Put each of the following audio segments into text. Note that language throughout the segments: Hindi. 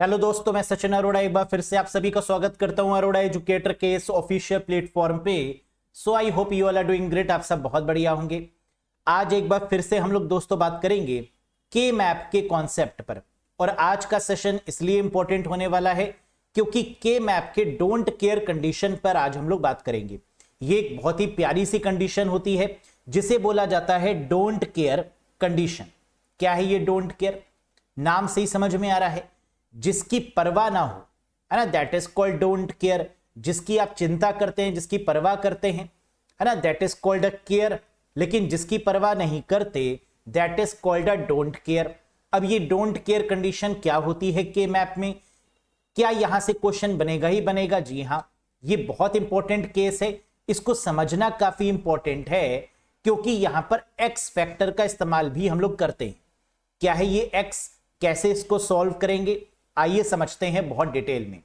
हेलो दोस्तों, मैं सचिन अरोड़ा एक बार फिर से आप सभी का स्वागत करता हूं अरोड़ा एजुकेटर के इस ऑफिशियल प्लेटफॉर्म पे। So I hope you all are doing great. आप सब बहुत बढ़िया होंगे। आज एक बार फिर से हम लोग दोस्तों बात करेंगे के मैप के कॉन्सेप्ट पर। और आज का सेशन इसलिए इंपॉर्टेंट होने वाला है क्योंकि के मैप के डोंट केयर कंडीशन पर आज हम लोग बात करेंगे। ये एक बहुत ही प्यारी सी कंडीशन होती है जिसे बोला जाता है डोंट केयर कंडीशन। क्या है ये डोंट केयर? नाम से ही समझ में आ रहा है, जिसकी परवाह ना हो, है ना, that is called don't care. जिसकी आप चिंता करते हैं, जिसकी परवाह करते हैं, है ना, that is called a care. लेकिन जिसकी परवाह नहीं करते, that is called a don't care. अब ये डोंट केयर कंडीशन क्या होती है के मैप में? क्या यहां से क्वेश्चन बनेगा ही बनेगा? जी हां, ये बहुत इंपॉर्टेंट केस है। इसको समझना काफी इंपॉर्टेंट है क्योंकि यहां पर एक्स फैक्टर का इस्तेमाल भी हम लोग करते हैं। क्या है ये एक्स? कैसे इसको सॉल्व करेंगे, आइए समझते हैं बहुत डिटेल में।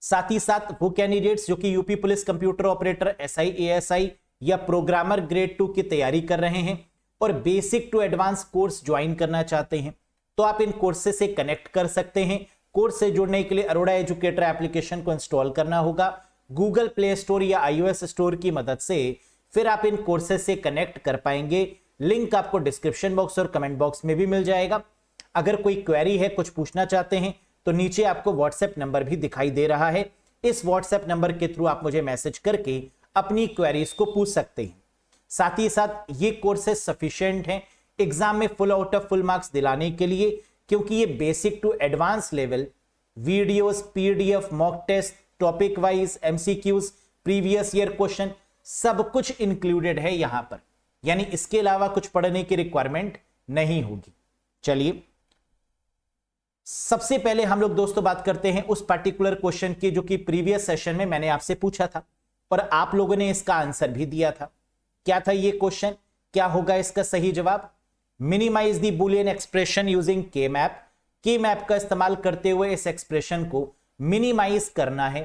साथ ही साथ वो कैंडिडेट्स जो कि UP police computer operator SI ASI या प्रोग्रामर ग्रेड 2 की तैयारी कर रहे हैं और basic to advance course join करना चाहते हैं, तो आप इन कोर्सेज से कनेक्ट कर सकते हैं। कोर्स से जुड़ने के लिए अरोड़ा एजुकेटर एप्लीकेशन को इंस्टॉल करना होगा गूगल प्ले स्टोर या iOS स्टोर की मदद से। फिर आप इन कोर्सेज से कनेक्ट कर पाएंगे। लिंक आपको डिस्क्रिप्शन बॉक्स और कमेंट बॉक्स में भी मिल जाएगा। अगर कोई क्वेरी है, कुछ पूछना चाहते हैं, तो नीचे आपको व्हाट्सएप नंबर भी दिखाई दे रहा है। इस व्हाट्सएप नंबर के थ्रू आप मुझे मैसेज करके अपनी क्वेरीज को पूछ सकते हैं। साथ ही साथ ये कोर्सेज सफिशिएंट हैं एग्जाम में full out of full marks दिलाने के लिए, क्योंकि ये basic to advance level videos, PDF, mock test, topic wise MCQs, previous year question, सब कुछ इंक्लूडेड है यहां पर। यानी इसके अलावा कुछ पढ़ने की रिक्वायरमेंट नहीं होगी। चलिए सबसे पहले हम लोग दोस्तों बात करते हैं उस पर्टिकुलर क्वेश्चन की जो कि प्रीवियस सेशन में मैंने आपसे पूछा था और आप लोगों ने इसका आंसर भी दिया था। क्या था ये क्वेश्चन? क्या होगा इसका सही जवाब? Minimise the Boolean expression using K map. K map का इस्तेमाल करते हुए इस एक्सप्रेशन को मिनिमाइज करना है।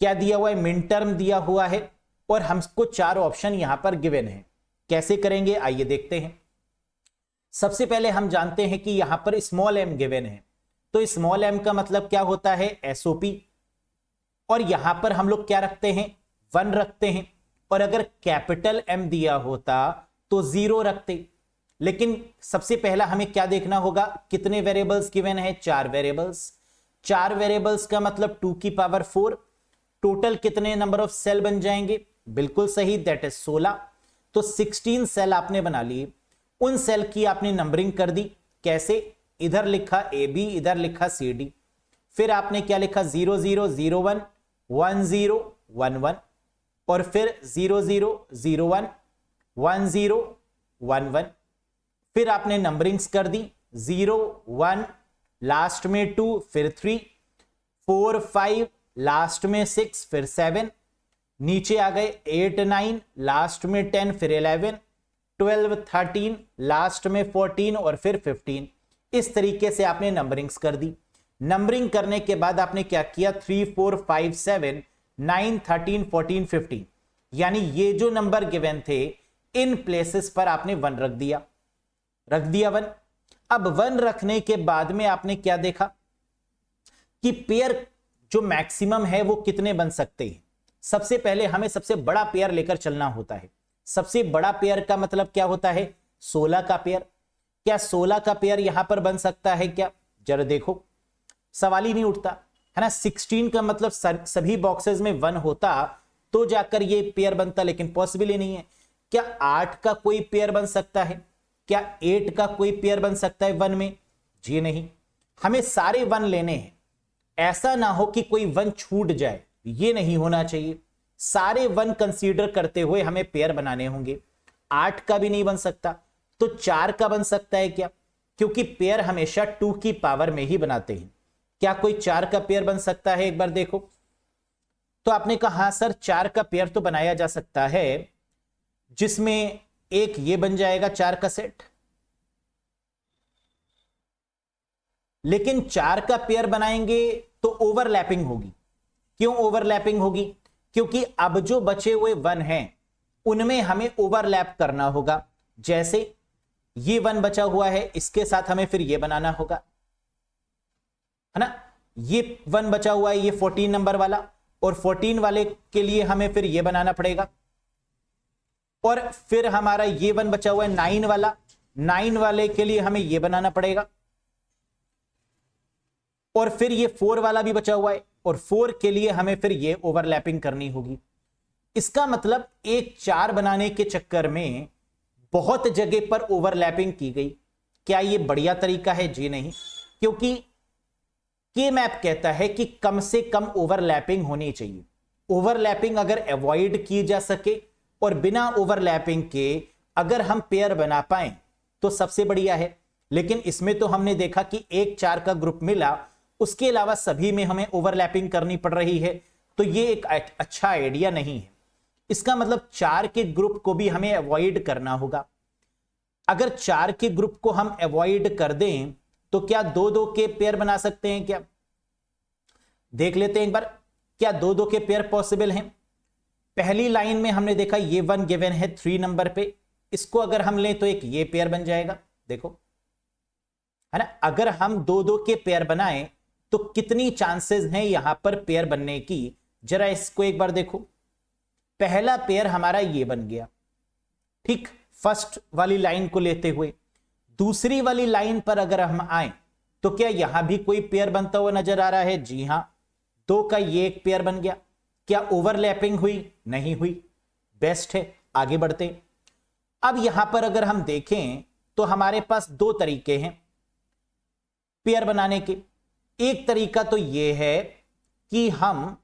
क्या दिया हुआ है? मिन टर्म दिया हुआ है और हमको 4 ऑप्शन यहां पर गिवन है। कैसे करेंगे आइए देखते हैं। सबसे पहले हम जानते हैं कि यहां पर स्मॉल एम गिवन है, तो स्मॉल एम का मतलब क्या होता है? एसओपी। और यहां पर हम लोग क्या रखते हैं? 1 रखते हैं। और अगर कैपिटल एम दिया होता तो 0 रखते। लेकिन सबसे पहला हमें क्या देखना होगा? कितने वेरिएबल्स गिवन है? 4 वेरिएबल्स। 4 वेरिएबल्स का मतलब 2 की पावर 4। टोटल कितने नंबर ऑफ सेल बन जाएंगे? बिल्कुल सही, दैट इज 16। तो 16 सेल आपने बना लिए। उन सेल की आपने नंबरिंग कर दी। कैसे? इधर लिखा ए बी, इधर लिखा सी डी। फिर आपने क्या लिखा? 0 0 0 1 1 0 1 1 और फिर 0 0 0 1 1 0 1 1। फिर आपने नंबरिंग्स कर दी। 0 1 लास्ट में 2, फिर 3 4 5 लास्ट में 6, फिर 7 नीचे आ गए 8 9 लास्ट में 10, फिर 11 12 13 लास्ट में 14 और फिर 15। इस तरीके से आपने नंबरिंग्स कर दी। नंबरिंग करने के बाद आपने क्या किया? 3 4 5 7 9 13 14 15, यानी ये जो नंबर गिवन थे इन प्लेसेस पर आपने 1 रख दिया। 1। अब 1 रखने के बाद में आपने क्या देखा कि पेयर जो मैक्सिमम है वो कितने बन सकते हैं। सबसे पहले हमें सबसे बड़ा पेयर लेकर चलना होता है। सबसे बड़ा पेयर का मतलब क्या होता है? 16 का पेयर। क्या 16 का पेयर यहां पर बन सकता है क्या? जरा देखो, सवाल ही नहीं उठता, है ना। 16 का मतलब सभी बॉक्सेस में 1 होता तो जाकर ये पेयर बनता, लेकिन पॉसिबल ही नहीं है। क्या 8 का कोई पेयर बन सकता है? क्या 8 का कोई पेयर बन सकता है 1 में? जी नहीं, हमें सारे 1 लेने हैं। ऐसा ना हो कि कोई 1 छूट जाए, ये नहीं होना चाहिए। सारे 1 कंसीडर करते हुए हमें पेयर बनाने होंगे। 8 का भी नहीं बन सकता, तो 4 का बन सकता है क्या? क्योंकि पेयर हमेशा 2 की पावर में ही बनाते हैं। क्या कोई 4 का पेयर बन सकता है? एक बार देखो। तो आपने कहा हाँ सर, 4 का पेयर तो बनाया जा सकता है, जिसमें एक ये बन जाएगा 4 का सेट। लेकिन 4 का पेयर बनाएंगे तो ओवरलैपिंग होगी। क्यों ओवरलैपिंग होगी? क्योंकि अब जो बचे हुए 1 हैं उनमें हमें ओवरलैप करना होगा। जैसे ये 1 बचा हुआ है, इसके साथ हमें फिर ये बनाना होगा। है ना, ये 1 बचा हुआ है, ये 14 नंबर वाला, और 14 वाले के लिए हमें फिर ये बनाना पड़ेगा, और फिर हमारा ये 1 बचा हुआ है 9 वाला, 9 वाले के लिए हमें ये बनाना पड़ेगा, और फिर ये 4 वाला भी बचा हुआ है, और 4 के लिए हमें फिर ये ओवरलैपिंग करनी होगी। इसका मतलब एक 4 बनाने के चक्कर में बहुत जगह पर ओवरलैपिंग की गई। क्या ये बढ़िया तरीका है? जी नहीं, क्योंकि के मैप कहता है कि कम से कम ओवरलैपिंग होनी चाहिए। ओवरलैपिंग अगर अवॉइड की जा सके और बिना ओवरलैपिंग के अगर हम पेयर बना पाए तो सबसे बढ़िया है। लेकिन इसमें तो हमने देखा कि एक 4 का ग्रुप मिला, उसके अलावा सभी में हमें ओवरलैपिंग करनी पड़ रही है, तो ये एक अच्छा आइडिया नहीं है। इसका मतलब 4 के ग्रुप को भी हमें अवॉइड करना होगा। अगर 4 के ग्रुप को हम अवॉइड कर दें तो क्या 2-2 के पेयर बना सकते हैं? क्या देख लेते हैं एक बार, क्या 2-2 के पेयर पॉसिबल हैं? पहली लाइन में हमने देखा ये 1 गिवन है 3 नंबर पे, इसको अगर हम लें तो एक ये पेयर बन जाएगा, देखो, है ना। अगर हम 2-2 के पेयर बनाएं तो कितनी चांसेस हैं यहां पर पेयर बनने की, जरा इसको एक बार देखो। पहला पेयर हमारा ये बन गया, ठीक, फर्स्ट वाली लाइन को लेते हुए। दूसरी वाली लाइन पर अगर हम आए तो क्या यहां भी कोई पेयर बनता हुआ नजर आ रहा है? जी हां, 2 का ये एक पेयर बन गया। क्या ओवरलैपिंग हुई? नहीं हुई, बेस्ट है, आगे बढ़ते हैं। अब यहां पर अगर हम देखें तो हमारे पास 2 तरीके हैं पेयर बनाने के। एक तरीका तो यह है कि हम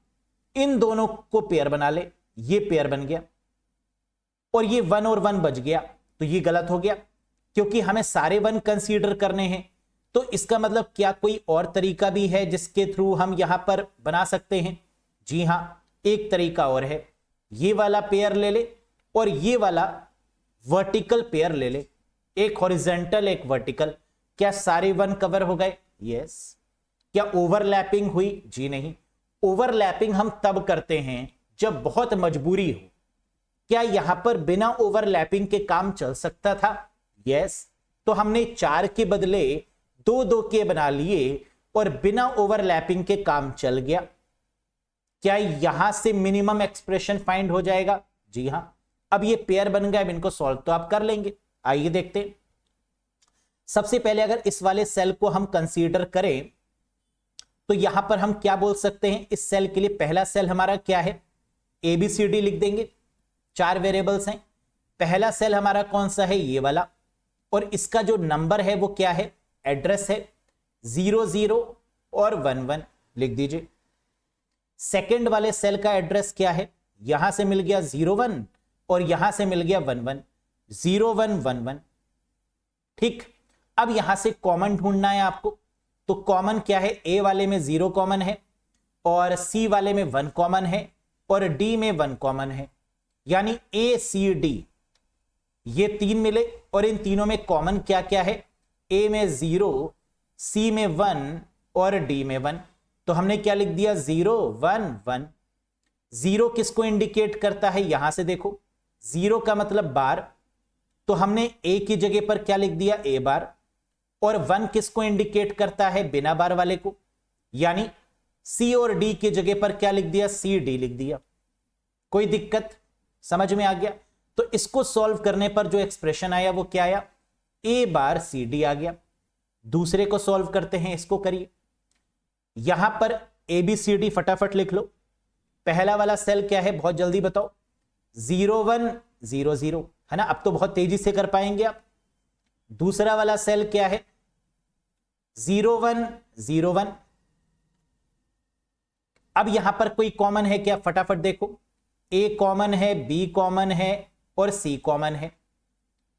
इन दोनों को पेयर बना ले, ये पेयर बन गया, और ये 1 और 1 बच गया, तो ये गलत हो गया क्योंकि हमें सारे 1 कंसीडर करने हैं। तो इसका मतलब क्या कोई और तरीका भी है जिसके थ्रू हम यहां पर बना सकते हैं? जी हां, एक तरीका और है, ये वाला पेयर ले ले और ये वाला वर्टिकल पेयर ले ले, एक हॉरिजॉन्टल एक वर्टिकल। क्या सारे 1 कवर हो गए? यस। क्या ओवरलैपिंग हुई? जी नहीं, ओवरलैपिंग हम तब करते हैं जब बहुत मजबूरी हो। क्या यहां पर बिना ओवरलैपिंग के काम चल सकता था? यस। तो हमने 4 के बदले 2-2 के बना लिए और बिना ओवरलैपिंग के काम चल गया। क्या यहां से मिनिमम एक्सप्रेशन फाइंड हो जाएगा? जी हां। अब ये पेयर बन गया, अब इनको सॉल्व तो आप कर लेंगे। आइए देखते हैं। सबसे पहले अगर इस वाले सेल को हम कंसीडर करें तो यहां पर हम क्या बोल सकते हैं? इस सेल के लिए पहला सेल हमारा क्या है? ABCD लिख देंगे, 4 वेरिएबल्स हैं। पहला सेल हमारा कौन सा है? ये वाला, और इसका जो नंबर है वो क्या है? एड्रेस है, 00 और 11 लिख दीजिए। सेकंड वाले सेल का एड्रेस क्या है? यहां से मिल गया 01 और यहां से मिल गया 11, 0111, ठीक। अब यहां से कॉमन ढूंढना है आपको, तो कॉमन क्या है? A वाले में 0 कॉमन है, और C वाले में 1 कॉमन है, और D में 1 कॉमन है, यानी ACD ये 3 मिले। और इन तीनों में कॉमन क्या क्या है? A में 0, C में 1 और D में 1। तो हमने क्या लिख दिया? 0 1 1। 0 किसको इंडिकेट करता है? यहां से देखो, 0 का मतलब बार, तो हमने A की जगह पर क्या लिख दिया? A बार। और 1 किसको इंडिकेट करता है? बिना बार वाले को, यानी C और D की जगह पर क्या लिख दिया? CD लिख दिया। कोई दिक्कत समझ में आ गया? तो इसको सॉल्व करने पर जो एक्सप्रेशन आया वो क्या आया? A बार CD आ गया। दूसरे को सॉल्व करते हैं, इसको करिए। यहां पर ABCD फटाफट लिख लो। पहला वाला सेल क्या है? बहुत जल्दी बताओ। 0100, है ना। अब तो बहुत तेजी से कर पाएंगे आप। दूसरा वाला सेल क्या है? 0101। अब यहां पर कोई कॉमन है क्या? फटाफट देखो, A कॉमन है, B कॉमन है और C कॉमन है।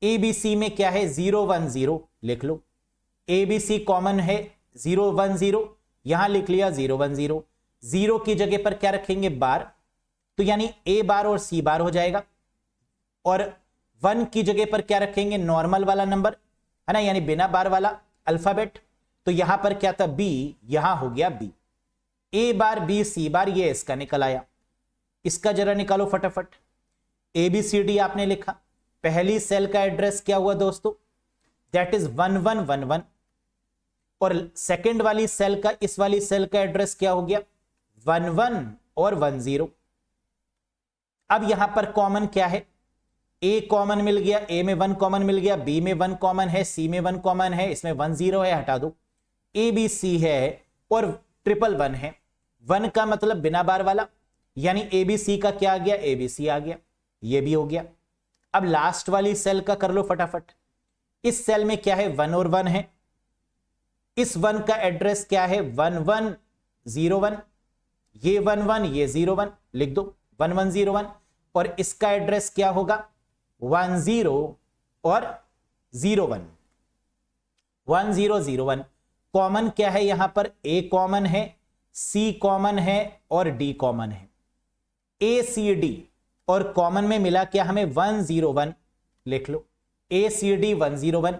ABC में क्या है? 010 लिख लो। ABC कॉमन है 010, यहां लिख लिया 010। 0 की जगह पर क्या रखेंगे? बार, तो यानी A बार और C बार हो जाएगा। और 1 की जगह पर क्या रखेंगे? नॉर्मल वाला नंबर, है ना, यानी बिना बार वाला अल्फाबेट। तो यहां पर क्या था? B, यहां हो गया B। A bar B C बार, ये इसका निकल आया। इसका जरा निकालो फटाफट। ABCD आपने लिखा, पहली सेल का एड्रेस क्या हुआ दोस्तों? That is 1111। और सेकंड वाली सेल का, इस वाली सेल का एड्रेस क्या हो गया, 11 और 10। अब यहां पर कॉमन क्या है, ए कॉमन मिल गया, ए में 1 कॉमन मिल गया, बी में 1 कॉमन है, सी में 1 कॉमन है, इसमें 10 है, हटा दो, ए बी सी है और 111 है। 1 का मतलब बिना बार वाला, यानी ए बी सी का क्या आ गया, ए बी सी आ गया, ये भी हो गया। अब लास्ट वाली सेल का कर लो फटाफट। इस सेल में क्या है, 1 और 1 है, इस 1 का एड्रेस क्या है, 1101, ये 11 ये 01 लिख दो, 1101, और इसका एड्रेस क्या होगा, 10 और 01, 1001। कॉमन क्या है यहां पर, ए कॉमन है, सी कॉमन है और डी कॉमन है, ए सी डी, और कॉमन में मिला क्या हमें, 101 लिख लो, ए सी डी 101।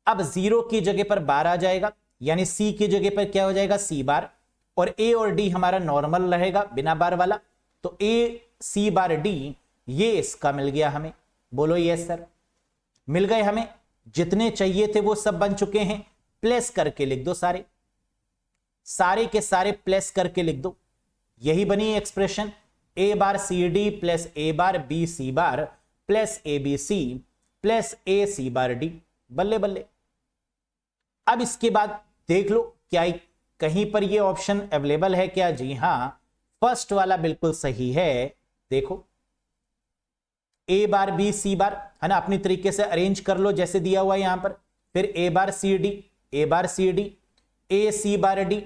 अब 0 की जगह पर बार आ जाएगा, यानी सी की जगह पर क्या हो जाएगा, सी बार, और ए और डी हमारा नॉर्मल रहेगा बिना बार वाला, तो ए सी बार डी, ये इसका मिल गया हमें। बोलो यस सर, मिल गए हमें, जितने चाहिए थे वो सब बन चुके हैं। प्लस करके लिख दो, सारे सारे के सारे प्लस करके लिख दो, यही बनी expression, A bar C D plus A bar B C bar plus A B C plus A C bar D. बल्ले बल्ले। अब इसके बाद देख लो क्या कहीं पर ये ऑप्शन अवेलेबल है क्या, जी हां, फर्स्ट वाला बिल्कुल सही है। देखो ए बार बी सी बार है ना, अपनी तरीके से अरेंज कर लो जैसे दिया हुआ है यहां पर, फिर ए बार सी डी, ए बार सी डी, ए सी बार डी,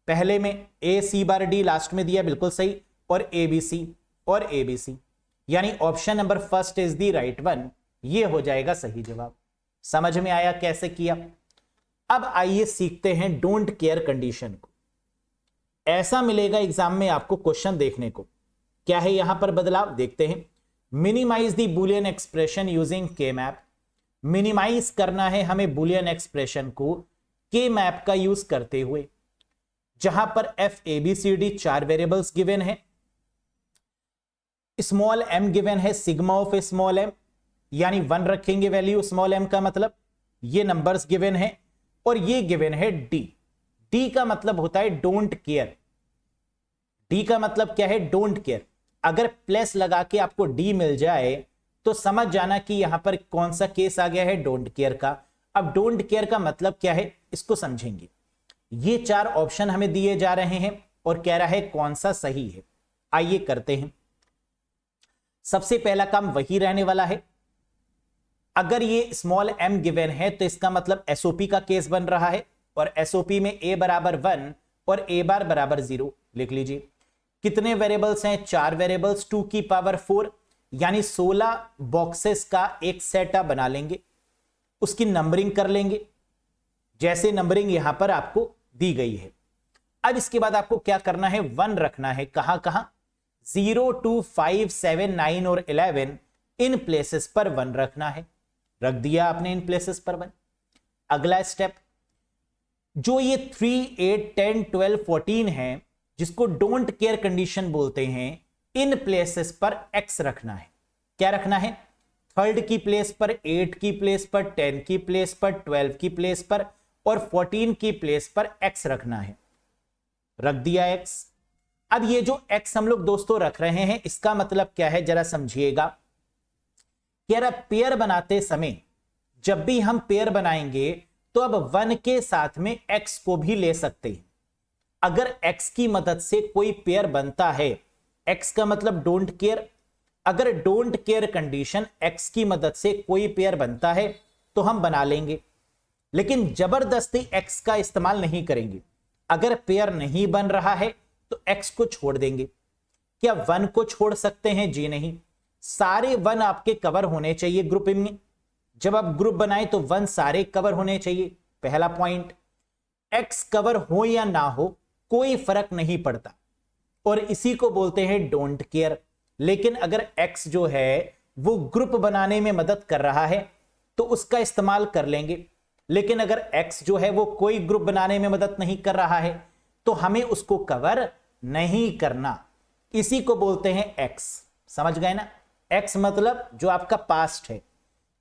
पहले में ए सी बार डी, लास्ट में दिया बिल्कुल सही, और ए बी सी और ए बी सी, यानी option number first is the right one, ये हो जाएगा सही जवाब। समझ में आया कैसे किया। अब आइए सीखते हैं डोंट केयर कंडीशन को। ऐसा मिलेगा एग्जाम में आपको क्वेश्चन देखने को, क्या है यहां पर बदलाव देखते हैं। Minimise the Boolean expression using K map, minimise करना है हमें बुलियन एक्सप्रेशन को के मैप का यूज करते हुए, जहां पर F A B C D 4 variables given है, स्मॉल एम गिवन है, सिग्मा ऑफ स्मॉल एम यानी 1 रखेंगे वैल्यू स्मॉल एम का मतलब, ये नंबर्स गिवन है, और ये गिवन है डी। डी का मतलब होता है डोंट केयर, डी का मतलब क्या है, डोंट केयर। अगर प्लस लगा के आपको डी मिल जाए तो समझ जाना कि यहां पर कौन सा केस आ गया है, डोंट केयर का। अब डोंट केयर का मतलब क्या है इसको समझेंगे। ये 4 ऑप्शन हमें दिए जा रहे हैं और कह रहा है कौन सा सही है। आइए करते हैं। सबसे पहला काम वही रहने वाला है, अगर ये स्मॉल एम गिवन है तो इसका मतलब एसओपी का केस बन रहा है, और एसओपी में ए बराबर 1 और ए बार बराबर 0 लिख लीजिए। कितने वेरिएबल्स हैं, 4 वेरिएबल्स, 2 की पावर 4 यानी 16 बॉक्सेस का एक सेट आप बना लेंगे, उसकी नंबरिंग कर लेंगे जैसे नंबरिंग यहां पर आपको दी गई है। अब इसके बाद आपको क्या करना है, 1 रखना है, कहां कहां, 0 2 5 7 9 और 11 इन प्लेसेस पर 1 रखना है। रख दिया आपने इन प्लेसेस पर 1। अगला स्टेप, जो ये 3 8 10 12 14 है जिसको डोंट केयर कंडीशन बोलते हैं, इन प्लेसेस पर x रखना है। क्या रखना है, 3rd की प्लेस पर, 8 की प्लेस पर, 10 की प्लेस पर, 12 की प्लेस पर और 14 की प्लेस पर x रखना है। रख दिया x। अब ये जो x हम लोग दोस्तों रख रहे हैं इसका मतलब क्या है जरा समझिएगा। यार पेयर बनाते समय जब भी हम पेयर बनाएंगे तो अब 1 के साथ में x को भी ले सकते हैं। अगर x की मदद से कोई पेयर बनता है, x का मतलब डोंट केयर, अगर डोंट केयर कंडीशन x की मदद से कोई पेयर बनता है तो हम बना लेंगे, लेकिन जबरदस्ती x का इस्तेमाल नहीं करेंगे। अगर पेयर नहीं बन रहा है तो x को छोड़ देंगे। क्या 1 को छोड़ सकते हैं, जी नहीं, सारे 1 आपके कवर होने चाहिए ग्रुप में। जब आप ग्रुप बनाए तो 1 सारे कवर होने चाहिए, पहला पॉइंट। x कवर हो या ना हो कोई फर्क नहीं पड़ता, और इसी को बोलते हैं डोंट केयर। लेकिन अगर x जो है वो ग्रुप बनाने में मदद कर रहा है तो उसका इस्तेमाल कर लेंगे, लेकिन अगर x जो है वो कोई ग्रुप बनाने में मदद नहीं कर रहा है तो हमें उसको कवर नहीं करना। इसी को बोलते हैं x। समझ गए ना, x मतलब जो आपका पास्ट है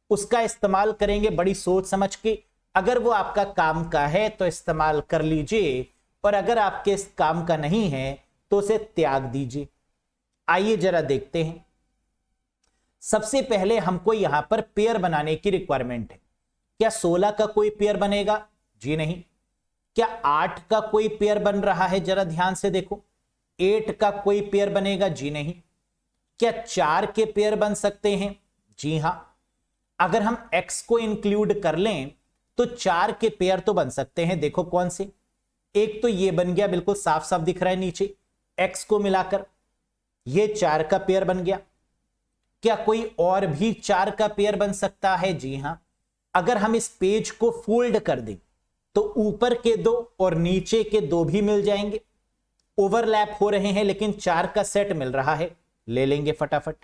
उसका इस्तेमाल करेंगे बड़ी सोच समझ के, अगर वो आपका काम का है तो इस्तेमाल कर लीजिए, और अगर आपके इस काम का नहीं है तो उसे त्याग दीजिए। आइए जरा देखते हैं। सबसे पहले हमको यहां पर पेयर बनाने की रिक्वायरमेंट है। क्या 16 का कोई पेयर बनेगा? जी नहीं। क्या 8 का कोई पेयर बन रहा है? जरा ध्यान से देखो। 8 का कोई पेयर बनेगा? जी नहीं। क्या 4 के पेयर बन सकते हैं? जी हां। अगर हम x को इंक्लूड कर लें तो 4 के पेयर तो बन सकते हैं। देखो कौन से? एक तो ये बन गया, बिल्कुल साफ साफ दिख रहा है नीचे, x को मिलाकर ये 4 का पेयर बन गया। क्या कोई और भी 4 का पेयर बन सकता है? जी हां। अगर हम इस पेज को फोल्ड कर दें तो ऊपर के 2 और नीचे के 2 भी मिल जाएंगे। ओवरलैप हो रहे हैं लेकिन 4 का सेट मिल रहा है, ले लेंगे फटाफट।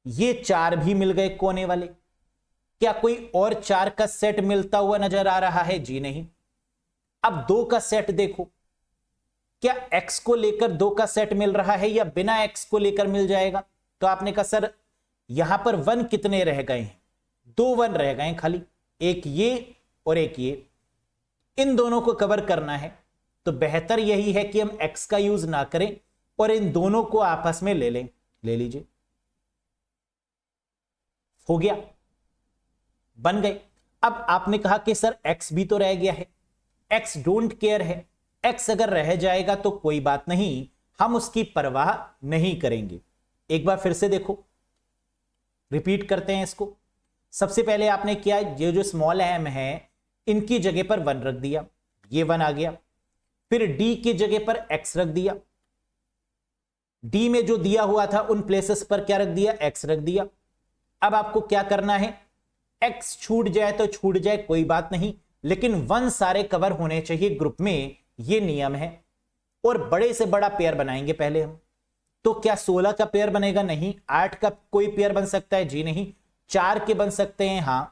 ये 4 भी मिल गए कोने वाले। क्या कोई और 4 का सेट मिलता हुआ नजर आ रहा है? जी नहीं। अब 2 का सेट देखो। क्या x को लेकर 2 का सेट मिल रहा है या बिना x को लेकर मिल जाएगा? तो आपने कहा सर यहां पर 1 कितने रह गए हैं? 2 1 रह गए खाली, एक ये और एक ये। इन दोनों को कवर करना है तो बेहतर यही है कि हम x का यूज ना करें और इन दोनों को आपस में ले लें। ले लीजिए, हो गया, बन गए। अब आपने कहा कि सर x भी तो रह गया है। x डोंट केयर है। x अगर रह जाएगा तो कोई बात नहीं, हम उसकी परवाह नहीं करेंगे। एक बार फिर से देखो, रिपीट करते हैं इसको। सबसे पहले आपने किया, ये जो स्मॉल m है इनकी जगह पर 1 रख दिया, ये 1 आ गया। फिर d की जगह पर x रख दिया, d में जो दिया हुआ था उन प्लेसेस पर क्या रख दिया? x रख दिया। अब आपको क्या करना है? x छूट जाए तो छूट जाए, कोई बात नहीं, लेकिन 1 सारे कवर होने चाहिए ग्रुप में, ये नियम है। और बड़े से बड़ा पेयर बनाएंगे पहले हम। तो क्या 16 का पेयर बनेगा? नहीं। 8 का कोई पेयर बन सकता है? जी नहीं। 4 के बन सकते हैं? हां।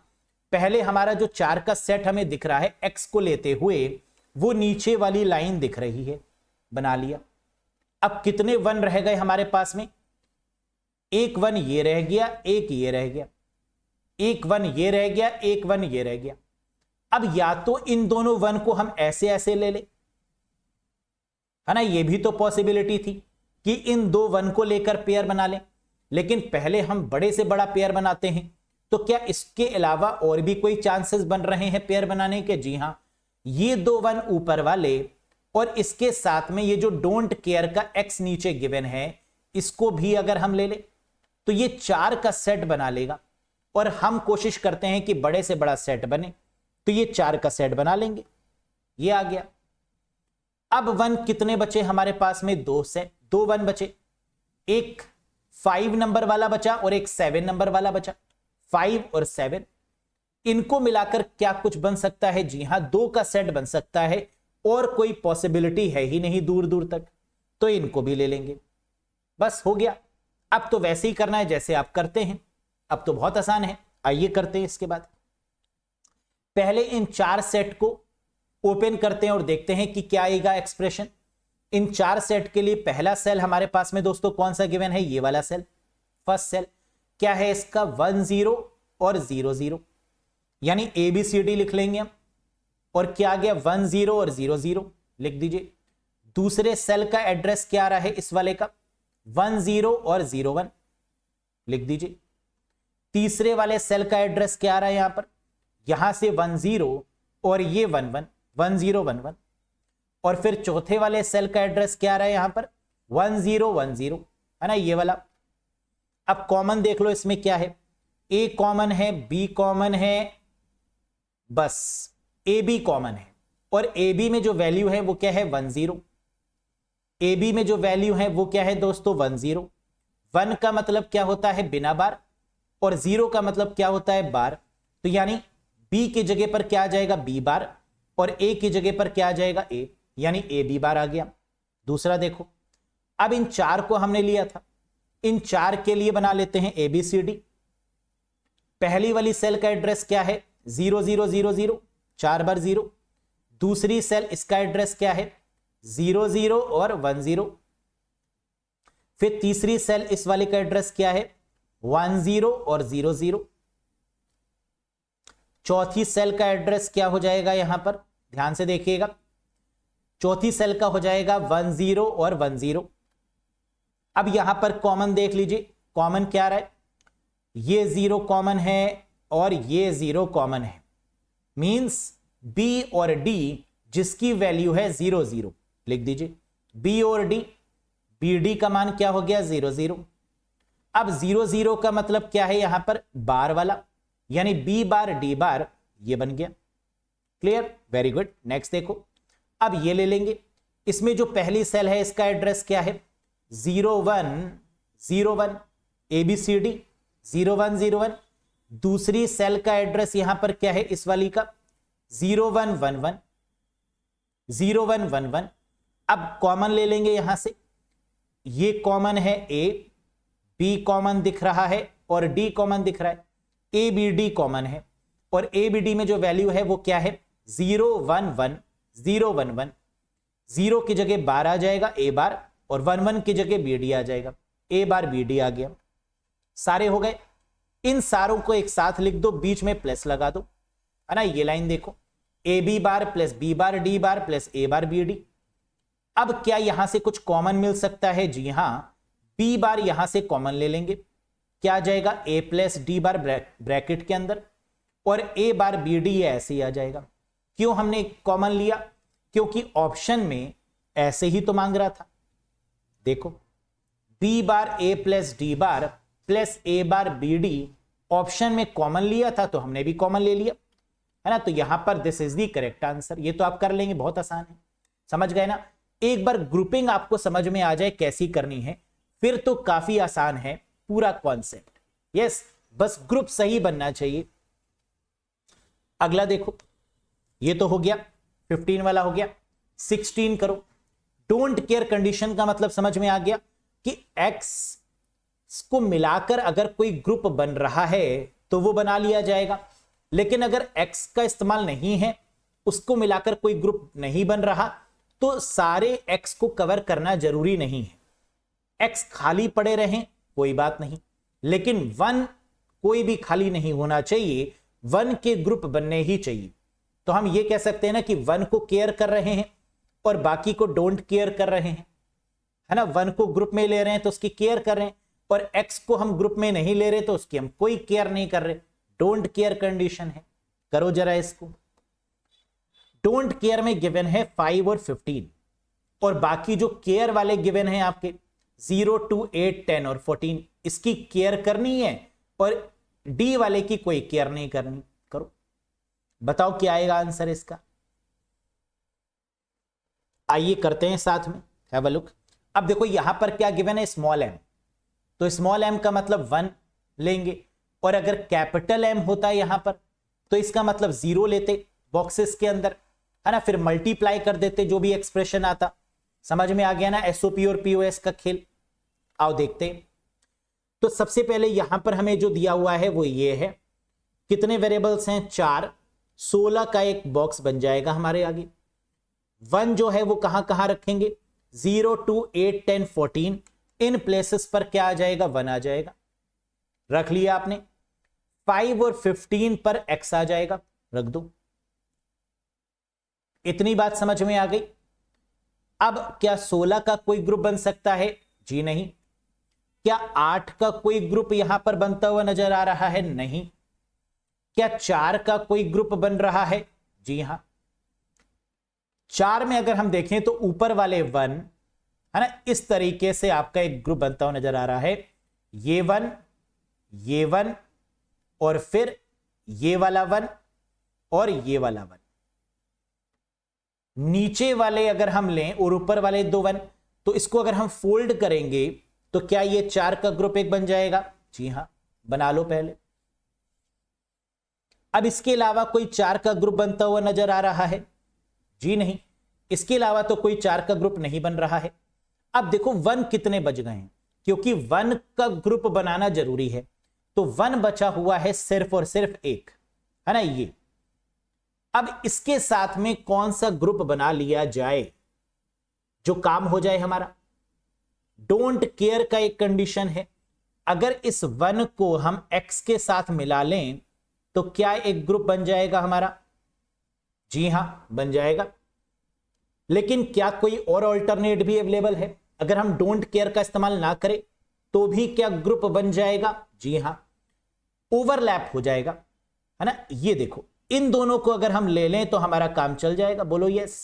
पहले हमारा जो 4 का सेट हमें दिख रहा है x को लेते हुए, वो नीचे वाली लाइन दिख रही है, बना लिया। अब कितने 1 रह गए हमारे पास में? एक 1 ये रह गया, एक ये रह गया, एक 1 ये रह गया, एक 1 ये रह गया। अब या तो इन दोनों 1 को हम ऐसे ऐसे ले ले, है ना, ये भी तो पॉसिबिलिटी थी कि इन 2 1 को लेकर पेयर बना लें, लेकिन पहले हम बड़े से बड़ा पेयर बनाते हैं। तो क्या इसके अलावा और भी कोई चांसेस बन रहे हैं पेयर बनाने के? जी हां, ये 2 1 ऊपर वाले और इसके साथ में ये जो डोंट केयर का x नीचे गिवन है, इसको भी अगर हम ले ले तो ये 4 का सेट बना लेगा। और हम कोशिश करते हैं कि बड़े से बड़ा सेट बने, तो ये 4 का सेट बना लेंगे, ये आ गया। अब 1 कितने बचे हमारे पास में? 2 1 बचे। एक 5 नंबर वाला बचा और एक 7 नंबर वाला बचा। 5 और 7 इनको मिलाकर क्या कुछ बन सकता है? जी हां, 2 का सेट बन सकता है, और कोई पॉसिबिलिटी है ही नहीं दूर दूर तक, तो इनको भी ले लेंगे। बस हो गया। अब तो वैसे ही करना है जैसे आप करते हैं, अब तो बहुत आसान है। आइए करते हैं इसके बाद। पहले इन 4 सेट को ओपन करते हैं और देखते हैं कि क्या आएगा एक्सप्रेशन। इन 4 सेट के लिए पहला सेल हमारे पास में दोस्तों कौन सा गिवन है? ये वाला सेल, फर्स्ट सेल। क्या है इसका? 1 0 और 0 0, यानी ABCD लिख लेंगे हम। और क्या आ गया? 1 0 और 0 0 लिख दीजिए। दूसरे सेल का एड्रेस क्या आ रहा है इस वाले का? 1 0 और 0 1 लिख दीजिए। तीसरे वाले सेल का एड्रेस क्या आ रहा है यहां पर? यहां से 1 0 और ये 1 1, 1 0 1 1। और फिर चौथे वाले सेल का एड्रेस क्या आ रहा है यहां पर? 1 0 1 0, है ना, ये वाला। अब कॉमन देख लो इसमें क्या है? A कॉमन है, B कॉमन है, बस AB कॉमन है। और AB में जो वैल्यू है वो क्या है? 1 0। AB में जो वैल्यू है वो क्या है दोस्तों? 1 0। 1 का मतलब क्या होता है? बिना बार, और 0 का मतलब क्या होता है? बार। तो यानी B की जगह पर क्या आ जाएगा? B बार, और A की जगह पर क्या आ जाएगा? A, यानी AB बार आ गया। दूसरा देखो, अब इन 4 को हमने लिया था, इन 4 के लिए बना लेते हैं ABCD। पहली वाली सेल का एड्रेस क्या है? 0 0 0 0, 4 बार 0। दूसरी सेल इसका एड्रेस क्या है? 0 0 और 1 0। फिर तीसरी सेल इस वाले का एड्रेस क्या है? 1 0 और 0 0। चौथी सेल का एड्रेस क्या हो जाएगा यहां पर, ध्यान से देखिएगा, चौथी सेल का हो जाएगा 10 और 10। अब यहां पर कॉमन देख लीजिए, कॉमन क्या रहा है, ये 0 कॉमन है और ये 0 कॉमन है, मींस बी और डी जिसकी वैल्यू है 0 0 लिख दीजिए, बी और डी, बी डी का मान क्या हो गया 0 0। अब 0 0 का मतलब क्या है यहां पर, बार वाला, यानी बी बार डी बार, ये बन गया। Clear, very good. नेक्स्ट देखो, अब ये ले लेंगे, इसमें जो पहली सेल है इसका एड्रेस क्या है 0 1 0 1, ABCD 0 1 0 1। दूसरी सेल का एड्रेस यहां पर क्या है इस वाली का 0 1 1 1 0 1 1 1। अब कॉमन ले लेंगे यहां से, ये कॉमन है A, B कॉमन दिख रहा है और D कॉमन दिख रहा है, ABD कॉमन है और ABD में जो वैल्यू है वो क्या है 0 1 1 0 1 1। 0 की जगह बार आ जाएगा A बार और 1 1 की जगह BD आ जाएगा, A बार BD आ गया। सारे हो गए, इन सारों को एक साथ लिख दो, बीच में प्लस लगा दो, है ना। ये लाइन देखो, AB bar plus B bar D bar plus A bar BD। अब क्या यहां से कुछ कॉमन मिल सकता है, जी हां, B बार यहां से कॉमन ले लेंगे, क्या आ जाएगा A plus D bar bracket के अंदर और A बार BD ऐसे ही आ जाएगा। क्यों हमने कॉमन लिया, क्योंकि ऑप्शन में ऐसे ही तो मांग रहा था। देखो B bar A plus D bar plus A bar BD option में कॉमन लिया था तो हमने भी कॉमन ले लिया, है ना। तो यहां पर this is the correct answer. ये तो आप कर लेंगे, बहुत आसान है, समझ गए ना। एक बार ग्रुपिंग आपको समझ में आ जाए कैसी करनी है, फिर तो काफी आसान है पूरा कॉन्सेप्ट। यस, बस ग्रुप सही बनना चाहिए। अगला देखो, ये तो हो गया 15 वाला हो गया, 16 करो। डोंट केयर कंडीशन का मतलब समझ में आ गया कि x को मिलाकर अगर कोई ग्रुप बन रहा है तो वो बना लिया जाएगा, लेकिन अगर x का इस्तेमाल नहीं है, उसको मिलाकर कोई ग्रुप नहीं बन रहा, तो सारे x को कवर करना जरूरी नहीं है। x खाली पड़े रहें कोई बात नहीं, लेकिन 1 कोई भी खाली नहीं होना चाहिए, 1 के ग्रुप बनने ही चाहिए। तो हम ये कह सकते हैं ना कि 1 को केयर कर रहे हैं और बाकी को डोंट केयर कर रहे हैं, है ना। 1 को ग्रुप में ले रहे हैं तो उसकी केयर कर रहे हैं, और x को हम ग्रुप में नहीं ले रहे तो उसकी हम कोई केयर नहीं कर रहे। डोंट केयर कंडीशन है। करो जरा इसको, डोंट केयर में गिवन है 5 और 15 और बाकी जो केयर वाले गिवन है आपके 0 2 8 10 और 14, इसकी केयर करनी है और डी वाले की कोई केयर नहीं करनी। करो, बताओ क्या आएगा आंसर इसका। आइए करते हैं साथ में, हैव अ लुक। अब देखो यहां पर क्या गिवन है, स्मॉल m, तो स्मॉल m का मतलब 1 लेंगे, और अगर कैपिटल M होता है यहां पर तो इसका मतलब 0 लेते बॉक्सेस के अंदर, है ना, फिर मल्टीप्लाई कर देते जो भी एक्सप्रेशन आता। समझ में आ गया ना एसओपी और पीओएस का खेल। आओ देखते हैं। तो सबसे पहले यहां पर हमें जो दिया हुआ है वो ये है, कितने वेरिएबल्स हैं 4, 16 का एक बॉक्स बन जाएगा हमारे आगे। 1 जो है वो कहां कहां रखेंगे, 0 2 8 10 14, इन प्लेसेस पर क्या आ जाएगा 1 आ जाएगा, रख लिया आपने। 5 और 15 पर x आ जाएगा, रख दो। इतनी बात समझ में आ गई। अब क्या 16 का कोई ग्रुप बन सकता है, जी नहीं। क्या 8 का कोई ग्रुप यहां पर बनता हुआ नजर आ रहा है, नहीं। क्या 4 का कोई ग्रुप बन रहा है, जी हां। 4 में अगर हम देखें तो ऊपर वाले 1, है ना, इस तरीके से आपका एक ग्रुप बनता हुआ नजर आ रहा है। ये 1 और फिर ये वाला 1 और ये वाला 1। नीचे वाले अगर हम लें और ऊपर वाले 2 1, तो इसको अगर हम फोल्ड करेंगे तो क्या ये 4 का ग्रुप एक बन जाएगा, जी हां, बना लो पहले। अब इसके अलावा कोई 4 का ग्रुप बनता हुआ नजर आ रहा है, जी नहीं। इसके अलावा तो कोई 4 का ग्रुप नहीं बन रहा है। अब देखो 1 कितने बच गए हैं, क्योंकि 1 का ग्रुप बनाना जरूरी है, तो 1 बचा हुआ है सिर्फ और सिर्फ एक, है ना, ये। अब इसके साथ में कौन सा ग्रुप बना लिया जाए जो काम हो जाए हमारा। डोंट केयर का एक कंडीशन है, अगर इस 1 को हम x के साथ मिला लें तो क्या एक ग्रुप बन जाएगा हमारा? जी हां, बन जाएगा। लेकिन क्या कोई और ऑल्टरनेट भी अवेलेबल है? अगर हम डोंट केयर का इस्तेमाल ना करें तो भी क्या ग्रुप बन जाएगा? जी हां, ओवरलैप हो जाएगा, है ना। ये देखो, इन दोनों को अगर हम ले लें तो हमारा काम चल जाएगा। बोलो यस।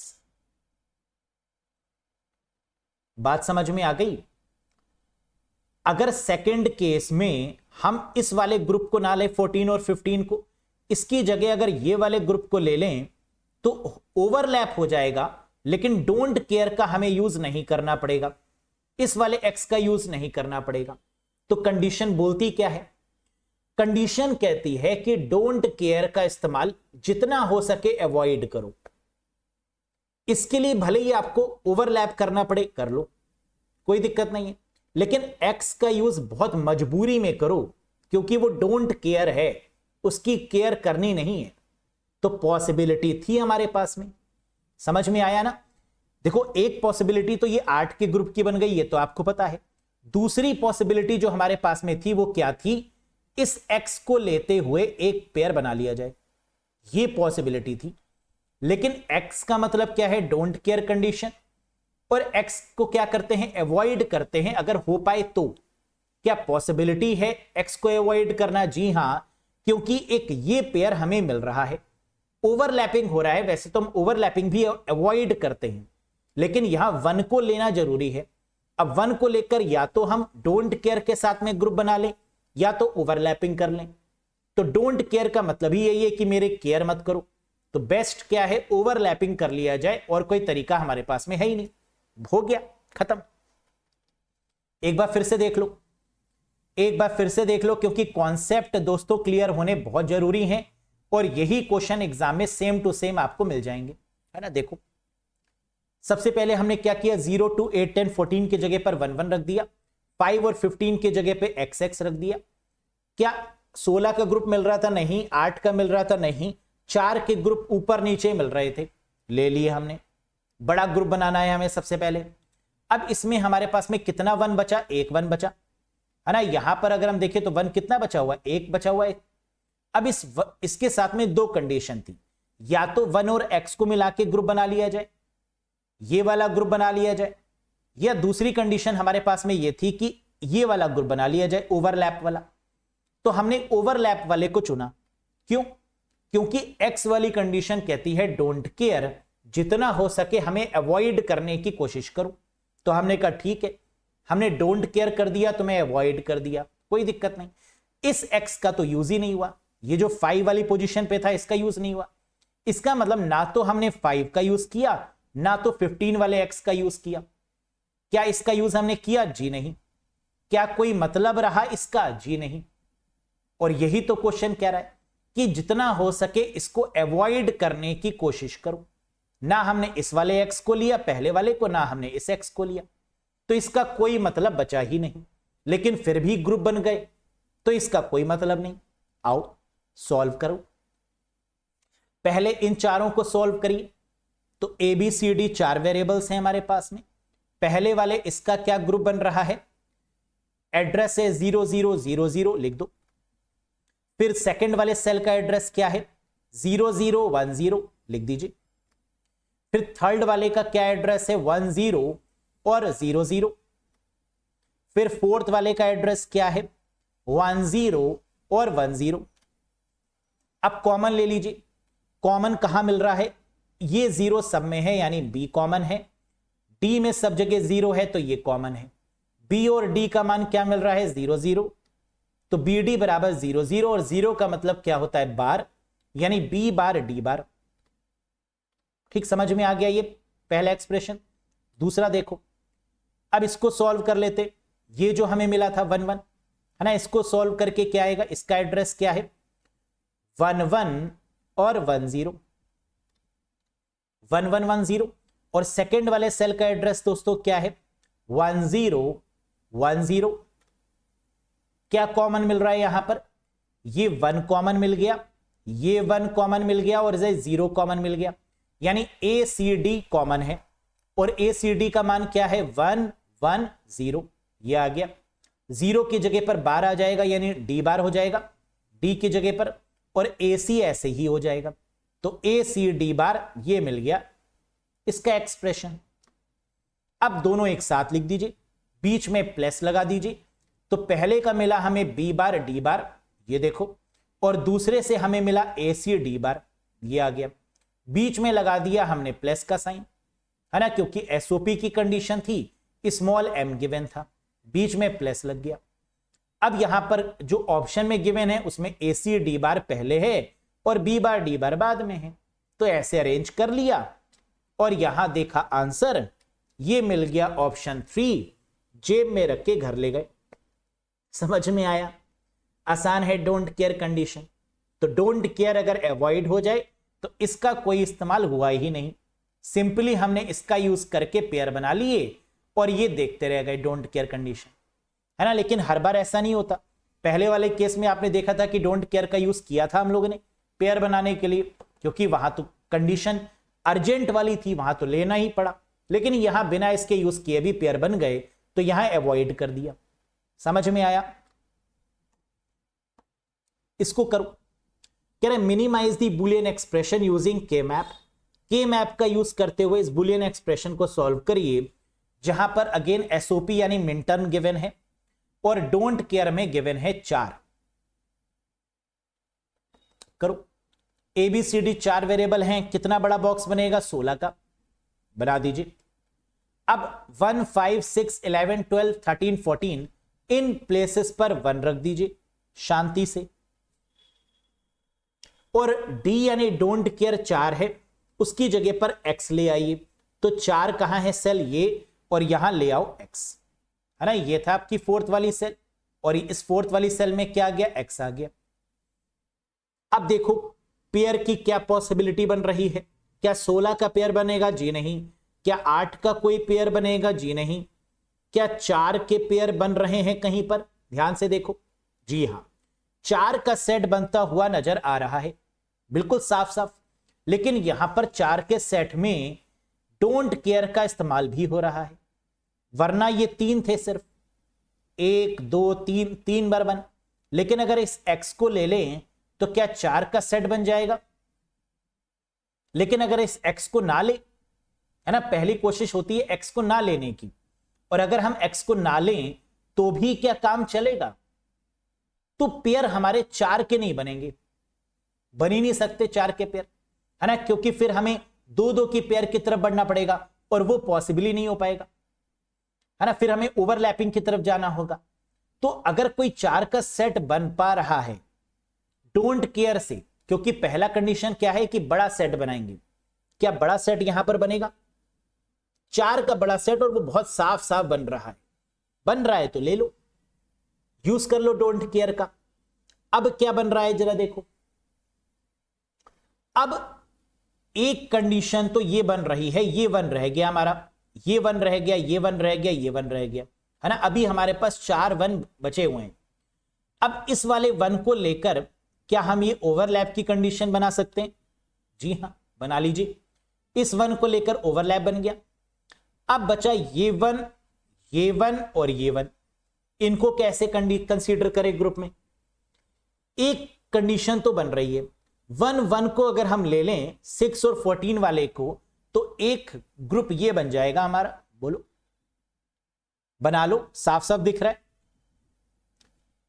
बात समझ में आ गई? अगर सेकंड केस में हम इस वाले ग्रुप को ना ले 14 और 15 को, इसकी जगह अगर ये वाले ग्रुप को ले लें तो ओवरलैप हो जाएगा, लेकिन डोंट केयर का हमें यूज नहीं करना पड़ेगा, इस वाले एक्स का यूज नहीं करना पड़ेगा। तो कंडीशन बोलती क्या है? कंडीशन कहती है कि डोंट केयर का इस्तेमाल जितना हो सके अवॉइड करो। इसके लिए भले ही आपको ओवरलैप करना पड़े, कर लो, कोई दिक्कत नहीं है, लेकिन एक्स का यूज बहुत मजबूरी में करो, क्योंकि वो डोंट केयर है, उसकी केयर करनी नहीं है। तो पॉसिबिलिटी थी हमारे पास में, समझ में आया ना। देखो, एक पॉसिबिलिटी तो ये 8 के ग्रुप की बन गई, ये तो आपको पता है। दूसरी पॉसिबिलिटी जो हमारे पास में थी वो क्या थी? इस एक्स को लेते हुए एक पेयर बना लिया जाए, ये पॉसिबिलिटी थी। लेकिन एक्स का मतलब क्या है? Don't care condition. और एक्स को क्या करते हैं? अवॉइड करते हैं अगर हो पाए तो। क्या पॉसिबिलिटी है एक्स को अवॉइड करना? जी हां, क्योंकि एक ये पेयर हमें मिल रहा है, ओवरलैपिंग हो रहा है। वैसे तो हम ओवरलैपिंग भी अवॉइड करते हैं, लेकिन यहां वन को लेना जरूरी है। अब वन को लेकर या तो हम डोंट केयर के साथ में ग्रुप बना लें या तो ओवरलैपिंग कर लें। तो डोंट केयर का मतलब ही यही है कि मेरे केयर मत करो। तो बेस्ट क्या है? ओवरलैपिंग कर लिया जाए, और कोई तरीका हमारे पास में है ही नहीं। हो गया, खत्म। एक बार फिर से देख लो, एक बार फिर से देख लो, क्योंकि कॉन्सेप्ट दोस्तों क्लियर होने बहुत जरूरी हैं, और यही क्वेश्चन एग्जाम में सेम टू सेम आपको मिल जाएंगे, है ना। देखो, सबसे पहले हमने क्या किया? 0 to 8 10 14 की जगह पर 1 1 रख दिया, 5 और 15 की जगह पे XX रख दिया। क्या 16 का ग्रुप मिल रहा था? नहीं। 8 का मिल रहा था? नहीं। 4 के ग्रुप ऊपर नीचे मिल रहे थे, ले लिए हमने। बड़ा ग्रुप बनाना है हमें सबसे पहले। अब इसमें हमारे पास में कितना 1 बचा? 1 1 बचा, है ना। यहां पर अगर हम देखें तो 1 कितना बचा हुआ है? 1 बचा हुआ है। अब इसके साथ में दो कंडीशन थी, या तो 1 और x को मिला के ग्रुप बना लिया जाए, ये वाला ग्रुप बना लिया जाए, या दूसरी कंडीशन हमारे पास में ये थी कि ये वाला ग्रुप बना लिया जाए, ओवरलैप वाला। तो हमने ओवरलैप वाले को चुना। क्यों? क्योंकि x वाली कंडीशन कहती है डोंट केयर, जितना हो सके हमें अवॉइड करने की कोशिश करो। तो हमने कहा ठीक है, हमने डोंट केयर कर दिया तो मैं अवॉइड कर दिया, कोई दिक्कत नहीं। इस x का तो यूज ही नहीं हुआ, ये जो 5 वाली पोजीशन पे था इसका यूज नहीं हुआ। इसका मतलब ना तो हमने 5 का यूज किया, ना तो 15 वाले x का यूज किया। क्या इसका यूज हमने किया? जी नहीं। क्या कोई मतलब रहा इसका? जी नहीं। और यही तो क्वेश्चन कह रहा है कि जितना हो सके इसको अवॉइड करने की कोशिश करो। ना हमने इस वाले x को लिया पहले वाले को, ना हमने इस x को लिया, तो इसका कोई मतलब बचा ही नहीं। लेकिन फिर भी ग्रुप बन गए, तो इसका कोई मतलब नहीं। आओ सॉल्व करो। पहले इन चारों को सॉल्व करिए। तो A B C D 4 variables हैं हमारे पास में। पहले वाले इसका क्या ग्रुप बन रहा है? एड्रेस है 0 0 0 0, लिख दो। फिर सेकंड वाले सेल का एड्रेस क्या है? 0 0 1 0, लिख दीजिए। फिर थर्ड वाले का क्या एड्रेस है? 1 0 और 0 0। फिर फोर्थ वाले का एड्रेस क्या है? 1 0 और 1 0। अब कॉमन ले लीजिए। कॉमन कहां मिल रहा है? ये 0 सब में है, यानी बी कॉमन है। डी में सब जगह 0 है, तो ये कॉमन है। बी और डी का मान क्या मिल रहा है? 0 0। तो बी डी बराबर 0 0, और 0 का मतलब क्या होता है? बार, यानी बी बार डी बार। ठीक समझ में आ गया ये पहला एक्सप्रेशन। दूसरा देखो, अब इसको सॉल्व कर लेते। ये जो हमें मिला था 1 1, है ना, इसको सॉल्व करके क्या आएगा? इसका एड्रेस क्या है? 1 1 और 1 0, 1 1 1 0। और सेकंड वाले सेल का एड्रेस दोस्तों क्या है? 1 0 1 0। क्या कॉमन मिल रहा है यहां पर? ये 1 कॉमन मिल गया, ये 1 कॉमन मिल गया, और 0 कॉमन मिल गया, यानी ए सी डी कॉमन है। और ए सी डी का मान क्या है? 1 1 0, ये आ गया। 0 की जगह पर बार आ जाएगा, यानी डी बार हो जाएगा। डी की जगह पर और ए सी ऐसे ही हो जाएगा। तो ए सी डी बार ये मिल गया इसका एक्सप्रेशन। अब दोनों एक साथ लिख दीजिए, बीच में प्लस लगा दीजिए। तो पहले का मिला हमें बी बार डी बार, ये देखो, और दूसरे से हमें मिला ए सी डी बार, ये आ गया। बीच में लगा दिया हमने प्लस का साइन, है ना, क्योंकि एसओपी की कंडीशन थी, स्मॉल एम गिवन था, बीच में प्लस लग गया। अब यहां पर जो ऑप्शन में गिवन है उसमें ए सी डी बार पहले है और बी बार डी बार बाद में है, तो ऐसे अरेंज कर लिया और यहां देखा आंसर ये मिल गया ऑप्शन 3, जेब में रख के घर ले गए। समझ में आया? आसान है डोंट केयर कंडीशन। तो डोंट केयर अगर अवॉइड हो जाए तो इसका कोई इस्तेमाल हुआ ही नहीं, सिंपली हमने इसका यूज करके पेयर बना लिए और ये देखते रह गए डोंट केयर कंडीशन, है ना। लेकिन हर बार ऐसा नहीं होता। पहले वाले केस में आपने देखा था कि डोंट केयर का यूज किया था हम लोगों ने पेयर बनाने के लिए, क्योंकि वहां तो कंडीशन अर्जेंट वाली थी, वहां तो लेना ही पड़ा। लेकिन यहां बिना इसके यूज किए भी पेयर बन गए, तो यहां अवॉइड कर दिया। समझ में आया? इसको करो। कह रहे minimise the Boolean expression using K map. K map का यूज करते हुए इस बुलियन एक्सप्रेशन को सॉल्व करिए, जहां पर अगेन एसओपी यानी मिन टर्म गिवन है और डोंट केयर में गिवन है 4। करो। एबीसीडी 4 वेरिएबल हैं, कितना बड़ा बॉक्स बनेगा? 16 का। बना दीजिए। अब 1 5 6 11 12 13 14 इन प्लेसेस पर 1 रख दीजिए शांति से। और डी यानी डोंट केयर 4 है, उसकी जगह पर x ले आइए। तो 4 कहां है? सेल ये, और यहां ले आओ x, है ना। ये था आपकी 4th वाली सेल और इस 4th वाली सेल में क्या आ गया? x आ गया। अब देखो पेयर की क्या पॉसिबिलिटी बन रही है। क्या 16 का पेयर बनेगा? जी नहीं। क्या 8 का कोई पेयर बनेगा? जी नहीं। क्या 4 के पेयर बन रहे हैं कहीं पर? ध्यान से देखो। जी हां, 4 का सेट बनता हुआ नजर आ रहा है, बिल्कुल साफ साफ। लेकिन यहां पर 4 के सेट में डोंट केयर का इस्तेमाल भी हो रहा है, वरना ये 3 थे सिर्फ, 1 2 3, 3 बार बन। लेकिन अगर इस x को ले लें तो क्या 4 का सेट बन जाएगा? लेकिन अगर इस x को ना ले, है ना, पहली कोशिश होती है x को ना लेने की, और अगर हम x को ना लें तो भी क्या काम चलेगा? तो पेयर हमारे 4 के नहीं बनेंगे, बन ही नहीं सकते 4 के पेयर, है ना, क्योंकि फिर हमें 2-2 की पेयर की तरफ बढ़ना पड़ेगा और वो पॉसिबल ही नहीं हो पाएगा, है ना। फिर हमें ओवरलैपिंग की तरफ जाना होगा। तो अगर कोई 4 का सेट बन पा रहा है डोंट केयर से, क्योंकि पहला कंडीशन क्या है कि बड़ा सेट बनाएंगे, क्या बड़ा सेट यहां पर बनेगा? 4 का बड़ा सेट, और वो बहुत साफ साफ बन रहा है तो ले लो, यूज कर लो डोंट केयर का। अब क्या बन रहा है जरा देखो। अब एक कंडीशन तो ये बन रही है, ये 1 रह गया हमारा, ये 1 रह गया, ये 1 रह गया, ये 1 रह गया, है ना। अभी हमारे पास 4 1 बचे हुए हैं। अब इस वाले 1 को लेकर क्या हम ये ओवरलैप की कंडीशन बना सकते हैं? जी हां, बना लीजिए। इस 1 को लेकर ओवरलैप बन गया। अब बचा ये 1, ये 1 और ये 1। इनको कैसे कंसीडर करें ग्रुप में? एक कंडीशन तो बन रही है, 1 1 को अगर हम ले लें 6 और 14 वाले को, तो एक ग्रुप ये बन जाएगा हमारा। बोलो, बना लो, साफ साफ दिख रहा है।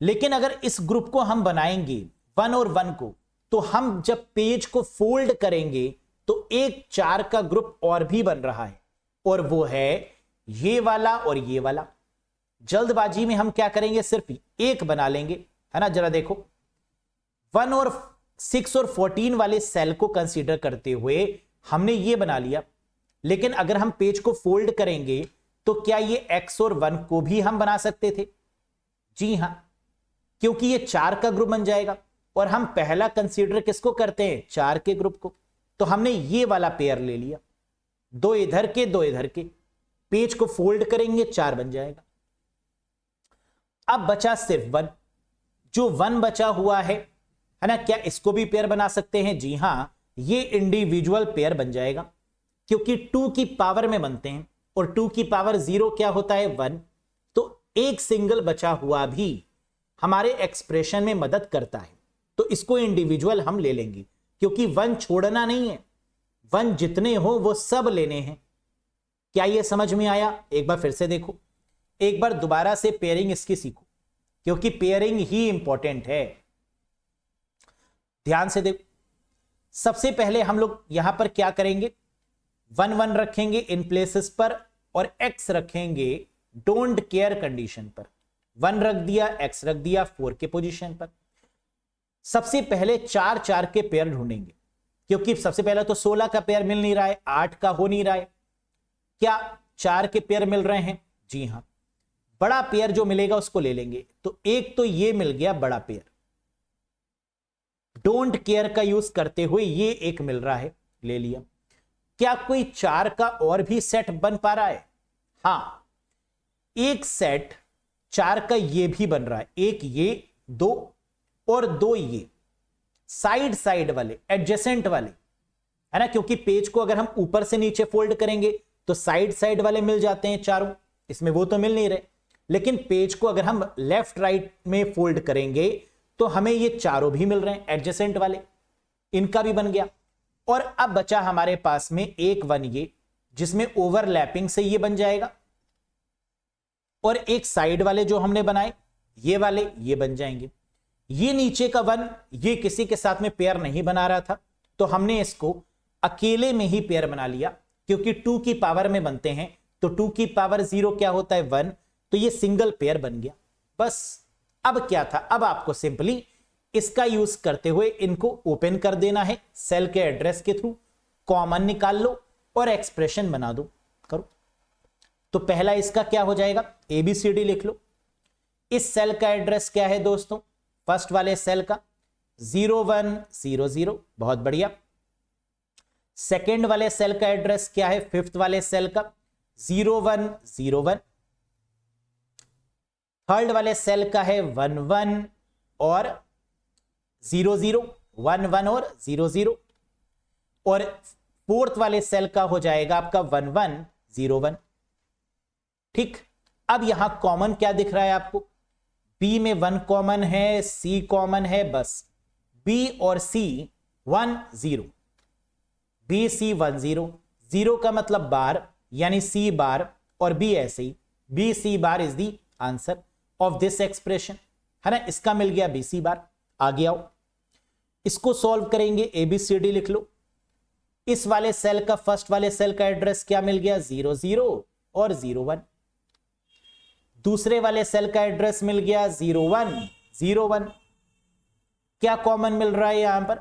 लेकिन अगर इस ग्रुप को हम बनाएंगे 1 और 1 को, तो हम जब पेज को फोल्ड करेंगे तो एक 4 का ग्रुप और भी बन रहा है, और वो है ये वाला और ये वाला। जल्दबाजी में हम क्या करेंगे? सिर्फ एक बना लेंगे, है ना। जरा देखो, 1 और 6 और 14 वाले सेल को कंसीडर करते हुए हमने ये बना लिया। लेकिन अगर हम पेज को फोल्ड करेंगे तो क्या ये x और 1 को भी हम बना सकते थे? जी हां, क्योंकि ये 4 का ग्रुप बन जाएगा, और हम पहला कंसीडर किसको करते हैं? 4 के ग्रुप को। तो हमने ये वाला पेयर ले लिया, 2 इधर के 2 इधर के, पेज को फोल्ड करेंगे 4 बन जाएगा। अब बचा सिर्फ 1, जो 1 बचा हुआ है ना, क्या इसको भी पेयर बना सकते हैं? जी हां, ये इंडिविजुअल पेयर बन जाएगा, क्योंकि 2 की पावर में बनते हैं, और 2 की पावर 0 क्या होता है? 1। तो एक सिंगल बचा हुआ भी हमारे एक्सप्रेशन में मदद करता है। तो तो इसको इंडिविजुअल हम ले लेंगे, क्योंकि वन छोड़ना नहीं है, वन जितने हो वो सब लेने हैं। क्या ये समझ में आया? एक बार फिर से देखो, एक बार दोबारा से पेयरिंग इसकी सीखो, क्योंकि पेयरिंग ही इंपॉर्टेंट है। ध्यान से देखो, सबसे पहले हम लोग यहां पर क्या करेंगे, 1 1 रखेंगे इन प्लेसेस पर और x रखेंगे डोंट केयर कंडीशन पर। 1 रख दिया, x रख दिया 4 के पोजीशन पर। सबसे पहले 4 4 के पेयर ढूंढेंगे, क्योंकि सबसे पहले तो 16 का पेयर मिल नहीं रहा है, 8 का हो नहीं रहा है। क्या 4 के पेयर मिल रहे हैं? जी हां, बड़ा पेयर जो मिलेगा उसको ले लेंगे। तो एक तो ये मिल गया बड़ा पेयर, डोंट केयर का यूज करते हुए ये एक मिल रहा है, ले लिया। क्या कोई 4 का और भी सेट बन पा रहा है? हां, एक सेट 4 का ये भी बन रहा है, एक ये 2 और 2 ये साइड साइड वाले, एडजेसेंट वाले, है ना, क्योंकि पेज को अगर हम ऊपर से नीचे फोल्ड करेंगे तो साइड साइड वाले मिल जाते हैं चारों, इसमें वो तो मिल नहीं रहे। लेकिन पेज को अगर हम लेफ्ट राइट में फोल्ड करेंगे तो हमें ये चारों भी मिल रहे हैं एडजेसेंट वाले, इनका भी बन गया। और अब बचा हमारे पास में एक 1 ये, जिसमें ओवरलैपिंग से ये बन जाएगा, और एक साइड वाले जो हमने बनाए ये वाले ये बन जाएंगे। ये नीचे का 1 ये किसी के साथ में पेयर नहीं बना रहा था, तो हमने इसको अकेले में ही पेयर बना लिया, क्योंकि 2 की पावर में बनते हैं, तो 2 की पावर 0 क्या होता है? 1, तो ये सिंगल पेयर बन गया। बस अब क्या था, अब आपको सिंपली इसका यूज करते हुए इनको ओपन कर देना है सेल के एड्रेस के थ्रू, कॉमन निकाल लो और एक्सप्रेशन बना दो, करो। तो पहला इसका क्या हो जाएगा, ABCD लिख लो। इस सेल का एड्रेस क्या है दोस्तों? फर्स्ट वाले सेल का 0 1 0 0, बहुत बढ़िया। सेकेंड वाले सेल का एड्रेस क्या है? फिफ्थ वाले सेल का 0 1 0 1। थर्ड वाले सेल का है 1 1 और 0 0, 1 1 और 0 0। और फोर्थ वाले सेल का हो जाएगा आपका 1 1 0 1। ठीक, अब यहां कॉमन क्या दिख रहा है आपको? B में 1 कॉमन है, C कॉमन है, बस B और C 1 0, B C 1 0, 0 का मतलब बार यानी C बार, और B ऐसे ही B C bar is the answer of this expression, है ना। इसका मिल गया B C बार। आगे आओ, इसको सॉल्व करेंगे, ABCD लिख लो। इस वाले सेल का, फर्स्ट वाले सेल का एड्रेस क्या मिल गया? 0 0 और 0 1। दूसरे वाले सेल का एड्रेस मिल गया 0 1 0 1। क्या कॉमन मिल रहा है यहां पर?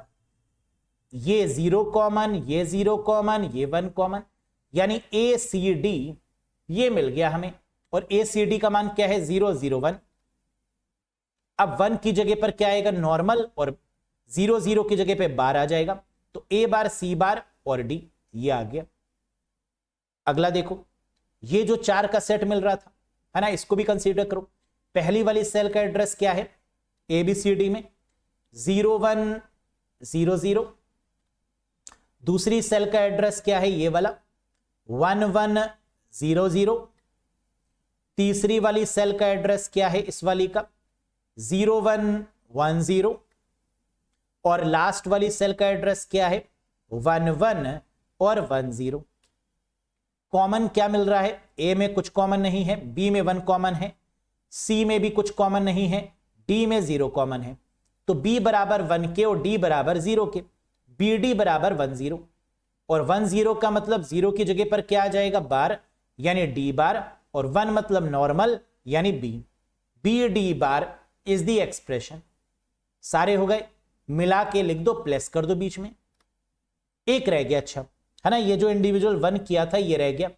ये 0 कॉमन, ये 0 कॉमन, ये 1 कॉमन, यानी ACD ये मिल गया हमें। और ACD का मान क्या है? 0 0 1। अब 1 की जगह पर क्या आएगा? नॉर्मल, और 0 0 की जगह पे बार आ जाएगा, तो A बार C बार और D ये आ गया। अगला देखो, ये जो 4 का सेट मिल रहा था, है ना, इसको भी कंसीडर करो। पहली वाली सेल का एड्रेस क्या है ABCD में? 0 1 0 0। दूसरी सेल का एड्रेस क्या है? ये वाला 1 1 0 0। तीसरी वाली सेल का एड्रेस क्या है इस वाली का? 0 1 1 0। और लास्ट वाली सेल का एड्रेस क्या है? 1 1 और 1 0। कॉमन क्या मिल रहा है? A में कुछ कॉमन नहीं है, B में 1 कॉमन है, C में भी कुछ कॉमन नहीं है, D में 0 कॉमन है। तो B बराबर 1 के और D बराबर 0 के, BD बराबर 1 0। और 1 0 का मतलब 0 की जगह पर क्या आ जाएगा? बार, यानी D बार, और 1 मतलब नॉर्मल यानी B। BD bar is the expression. सारे हो गए, मिला के लिख दो, प्लस कर दो बीच में। एक रह गया, अच्छा है ना, ये जो इंडिविजुअल 1 किया था ये रह गया।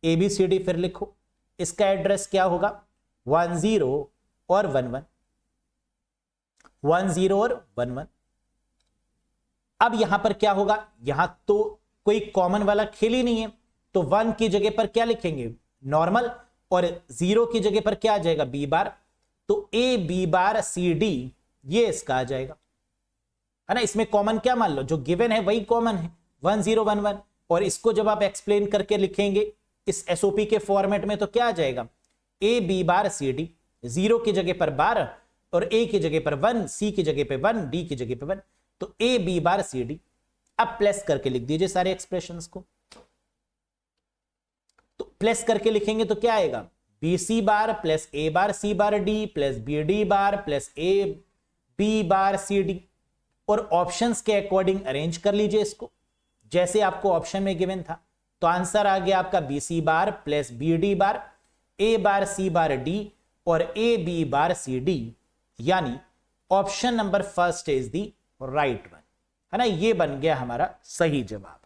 ABCD फिर लिखो, इसका एड्रेस क्या होगा? 1 0 और 1 1, 1 0 और 1 1। अब यहां पर क्या होगा? यहां तो कोई कॉमन वाला खेल ही नहीं है, तो 1 की जगह पर क्या लिखेंगे? नॉर्मल, और 0 की जगह पर क्या आ जाएगा? B बार। तो AB बार CD ये इसका आ जाएगा, है ना। इसमें कॉमन क्या मान लो? जो गिवन है वही कॉमन है, 1 0 1 1। और इसको जब आप एक्सप्लेन करके लिखेंगे इस SOP के फॉर्मेट में तो क्या आ जाएगा? AB बार CD, 0 की जगह पर बार और ए की जगह पर 1, सी की जगह पे 1, डी की जगह पे 1, तो A B bar C D. अब प्लस करके लिख दीजिए सारे एक्सप्रेशंस को। तो प्लस करके लिखेंगे तो क्या आएगा, B C bar plus A bar C bar D plus B D bar plus A B bar C D. और ऑप्शंस के अकॉर्डिंग अरेंज कर लीजिए इसको जैसे आपको ऑप्शन में गिवन था। तो आंसर आ गया आपका B C bar plus B D bar A bar C bar D और A B bar C D, यानी option number first is the right one, है ना। ये बन गया हमारा सही जवाब।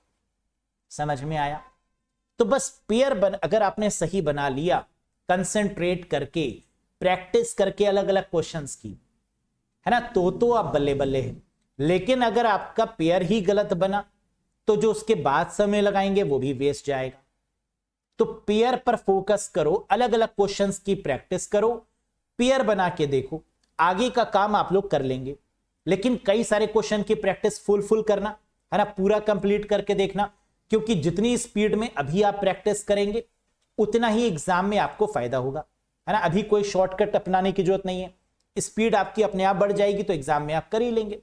समझ में आया। तो बस पेयर अगर आपने सही बना लिया, कंसंट्रेट करके प्रैक्टिस करके अलग अलग क्वेश्चंस की, है ना, तो आप बल्ले बल्ले हैं। लेकिन अगर आपका पेयर ही गलत बना तो जो उसके बाद समय लगाएंगे वो भी वेस्ट जाएगा। तो पेयर पर फोकस करो, अलग अलग क्वेश्चंस की प्रैक्टिस करो, पेयर बना के देखो, आगे का काम आप लोग कर लेंगे। लेकिन कई सारे क्वेश्चन की प्रैक्टिस फुल करना, है ना, पूरा कंप्लीट करके देखना, क्योंकि जितनी स्पीड में अभी आप प्रैक्टिस करेंगे उतना ही एग्जाम में आपको फायदा होगा, है ना। अभी कोई शॉर्टकट अपनाने की जरूरत नहीं है, स्पीड आपकी अपने आप बढ़ जाएगी तो एग्जाम में आप कर ही लेंगे,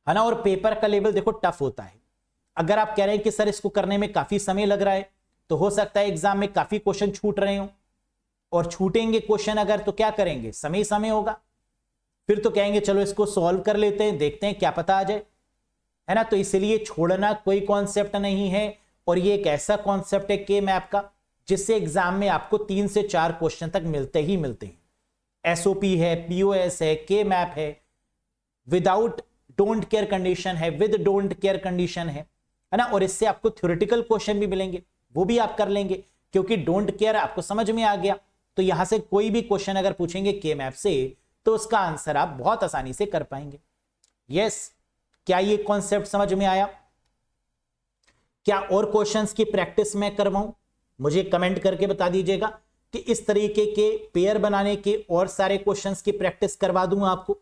है ना। और पेपर का लेवल देखो टफ होता है। अगर आप कह रहे हैं कि सर इसको करने में काफी समय लग रहा है, तो हो सकता है एग्जाम में काफी क्वेश्चन छूट रहे हो, और छूटेंगे क्वेश्चन अगर तो क्या करेंगे, समय होगा, फिर तो कहेंगे चलो इसको सॉल्व कर लेते हैं, देखते हैं क्या पता आ जाए, है ना। तो इसलिए छोड़ना कोई कॉन्सेप्ट नहीं है, और ये एक ऐसा कॉन्सेप्ट है के मैप का जिससे एग्जाम में आपको 3 से 4 क्वेश्चन तक मिलते ही मिलते हैं। एसओपी है, पीओएस है, के मैप है, विदाउट डोंट केयर कंडीशन है, विद डोंट केयर कंडीशन है ना। और इससे आपको थ्योरेटिकल क्वेश्चन भी मिलेंगे, वो भी आप कर लेंगे, क्योंकि डोंट केयर आपको समझ में आ गया। तो यहां से कोई भी क्वेश्चन अगर पूछेंगे के मैप से तो उसका आंसर आप बहुत आसानी से कर पाएंगे। यस, क्या ये कॉन्सेप्ट समझ में आया? क्या और क्वेश्चंस की प्रैक्टिस मैं करवाऊं? मुझे कमेंट करके बता दीजिएगा कि इस तरीके के पेयर बनाने के और सारे क्वेश्चंस की प्रैक्टिस करवा दूं आपको,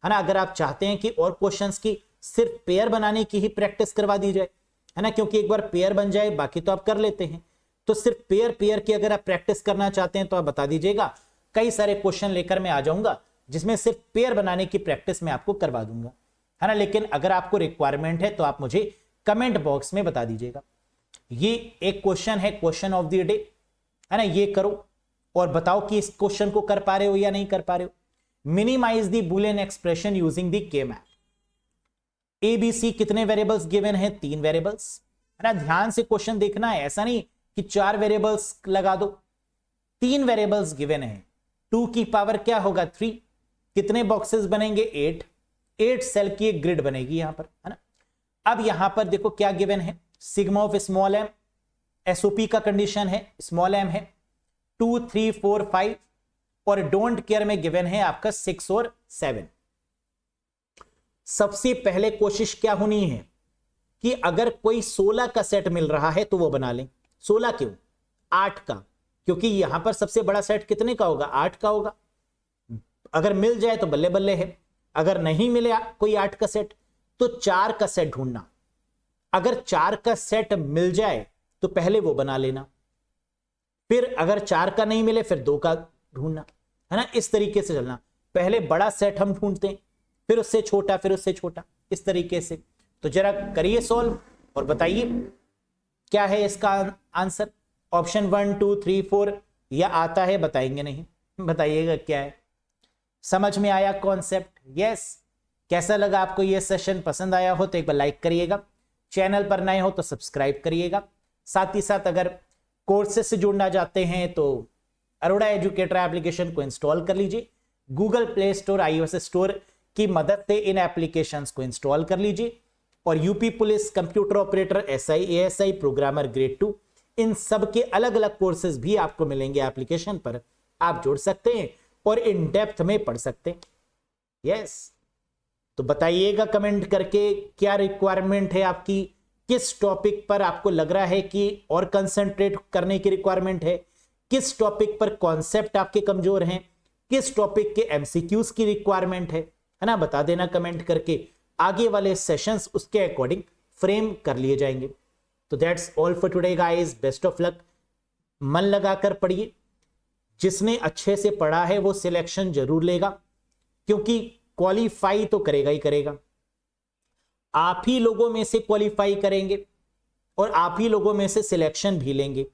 है ना। अगर आप चाहते हैं कि और क्वेश्चंस की सिर्फ पेयर बनाने की ही प्रैक्टिस करवा दी जाए, है ना, क्योंकि एक बार पेयर बन जाए बाकी तो आप कर लेते हैं। तो सिर्फ पेयर की अगर आप प्रैक्टिस करना चाहते हैं तो आप बता दीजिएगा, कई सारे क्वेश्चन लेकर मैं आ जाऊंगा जिसमें सिर्फ पेयर बनाने की प्रैक्टिस मैं आपको करवा दूंगा, है ना। लेकिन अगर आपको रिक्वायरमेंट है तो आप मुझे कमेंट बॉक्स में बता दीजिएगा। ये एक क्वेश्चन है, क्वेश्चन ऑफ द डे, है ना। ये करो और बताओ कि इस क्वेश्चन को कर पा रहे हो या नहीं कर पा रहे हो। Minimise the Boolean expression using the K map. ABC कितने वेरिएबल्स गिवन है? 3 वेरिएबल्स, है ना। ध्यान से क्वेश्चन देखना है, ऐसा नहीं कि 4 वेरिएबल्स लगा दो, 3 वेरिएबल्स गिवन है। 2 की पावर क्या होगा? 3। कितने बॉक्सेस बनेंगे? 8 सेल की एक ग्रिड बनेगी यहां पर, है ना। अब यहां पर देखो क्या गिवन है, sigma of small m, SOP का कंडीशन है स्मॉल एम है, 2, 3, 4, 5, और डोंट केयर में गिवन है आपका 6 और 7। सबसे पहले कोशिश क्या होनी है कि अगर कोई 16 का सेट मिल रहा है तो वो बना लें। 16 क्यों? 8 का, क्योंकि यहां पर सबसे बड़ा सेट कितने का होगा? 8 का होगा। अगर मिल जाए तो बल्ले बल्ले है, अगर नहीं मिले कोई 8 का सेट तो 4 का सेट ढूंढना। अगर 4 का सेट मिल जाए तो पहले वो बना लेना, फिर अगर 4 का नहीं मिले फिर 2 का ढूंढना, है ना। इस तरीके से चलना, पहले बड़ा सेट हम ढूंढते हैं, फिर उससे छोटा, फिर उससे छोटा, इस तरीके से। तो जरा करिए सॉल्व और बताइए क्या है इसका आंसर। ऑप्शन 1, 2, 3, 4 या आता है? बताएंगे नहीं, बताइएगा क्या है। समझ में आया कॉन्सेप्ट? यस। कैसा लगा आपको ये सेशन? पसंद आया हो तो एक बार लाइक करिएगा, चैनल पर नए हो तो सब्सक्राइब करिएगा। साथ ही साथ अगर कोर्सेज से जुड़ना चाहते हैं तो अरोड़ा एजुकेटर एप्लीकेशन को इंस्टॉल कर लीजिए, Google play store, iOS store की मदद से इन एप्लीकेशंस को इंस्टॉल कर लीजिए। और UP police, computer operator, SI, ASI, programmer grade 2, इन सब के अलग अलग कोर्सेज भी आपको मिलेंगे एप्लीकेशन पर, आप जोड़ सकते हैं और इन डेप्थ में पढ़ सकते हैं। यस, तो बताइएगा कमेंट करके क्या रिक्वायरमेंट है आपकी, किस टॉपिक पर आपको लग रहा है कि और कंसंट्रेट करने की रिक्वायरमेंट है, किस टॉपिक पर कॉन्सेप्ट आपके कमजोर हैं, किस टॉपिक के एमसीक्यूज की रिक्वायरमेंट है ना। बता देना कमेंट करके, आगे वाले सेशंस उसके अकॉर्डिंग फ्रेम कर लिए जाएंगे। तो that's all for today guys, best of luck. मन लगाकर पढ़िए, जिसने अच्छे से पढ़ा है वो सिलेक्शन जरूर लेगा, क्योंकि क्वालिफाई तो करेगा ही करेगा। आप ही लोगों में से क्वालिफाई करेंगे और आप ही लोगों में से सिलेक्शन भी लेंगे,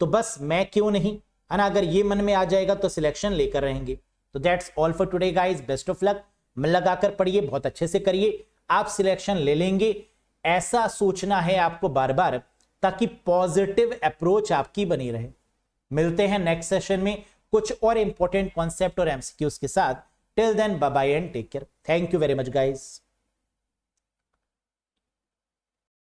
तो बस मैं क्यों नहीं, है ना। अगर ये मन में आ जाएगा तो सिलेक्शन लेकर रहेंगे। तो that's all for today guys, best of luck. मन लगाकर पढ़िए, बहुत अच्छे से करिए, आप सिलेक्शन ले लेंगे, ऐसा सोचना है आपको बार बार, ताकि पॉजिटिव अप्रोच आपकी बनी रहे। मिलते हैं नेक्स्ट सेशन में कुछ और इंपॉर्टेंट कॉन्सेप्ट और एमसीक्यूज के साथ। Till then bye bye and take care. Thank you very much guys.